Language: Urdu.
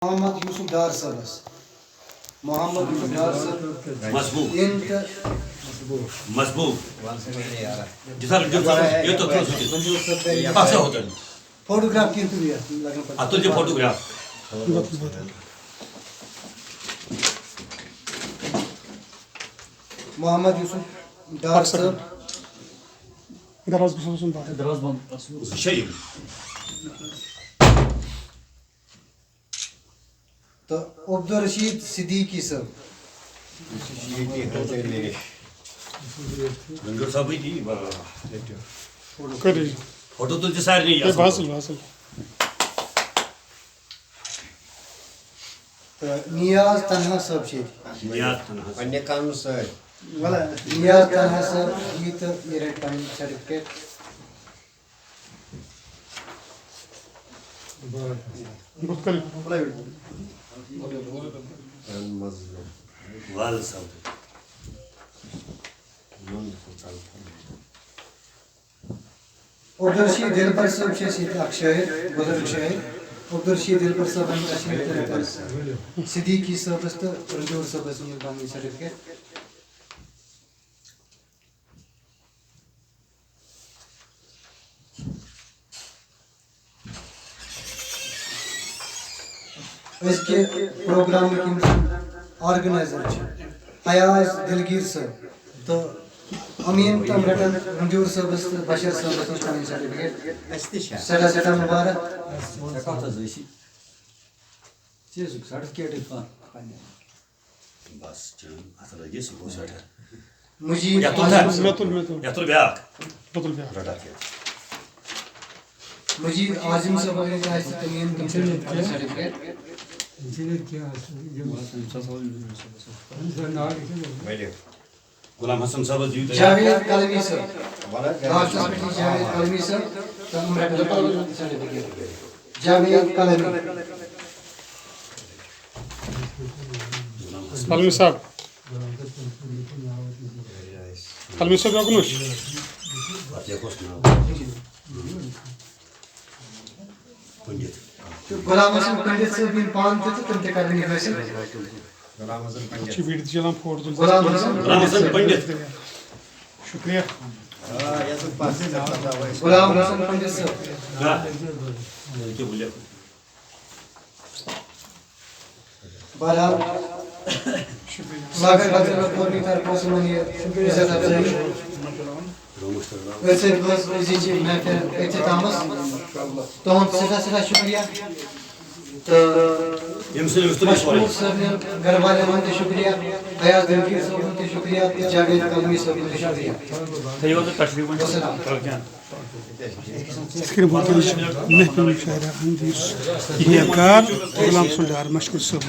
محمد یوسف ڈار صاحبس محمد یوسف ڈار صاحب مسبوق فوٹوگراف کی فوٹوگراف محمد یوسف ڈار صاحب تو عبدالرشید صدیقی صاحب فوٹو تو سارے تو نیاز تنہا صاحب نیاز تنہا صاحب یہ تو یہ رٹ پن سرٹیفکیٹ عبدالرشید دلبر صاحب اخ شاعر بزرگ شاعر عبدالرشید دلبر صاحب صدیقی صاحبس تو رنجور صاحبس بن سرٹیفکیٹ اس کے پروگرام آرگنائزر ایاز دلگیر صاحب تو امین تم رٹن رنجور صاحبس تو بشیر صاحبس پن سرٹیفکیٹ سٹھا مبارک مجید مجید عاظم صاحب امین تم سرٹیفکیٹ غلام حسن صاحب جاوید قلمی صاحب جاوید قلمی صاحب تم رٹن سرٹیفکیٹ جاوید قلمی قلمی صاحب قلمی صاحب رکنوش غلام حسن پنڈت صاحب ان پان تھے تم تے کرنی حاصل ویڈیو چلان فوٹو غلام حسن پنڈت شکریہ غلام حسن پنڈت صاحب بہرحال لاگر بچہ پوری طرح سے منی عزت افزائی ویسے بس اسی محفل اختتامس تہند سٹھا شکریہ مشہور صاحب گھر والے ہند شکریہ ایاز دلگیر صاحب ہند شکریہ جاوید قلمی صاحب ہند شکریہ محفل مشاعرہ ہند غلام حسن ڈار مشکور صاحب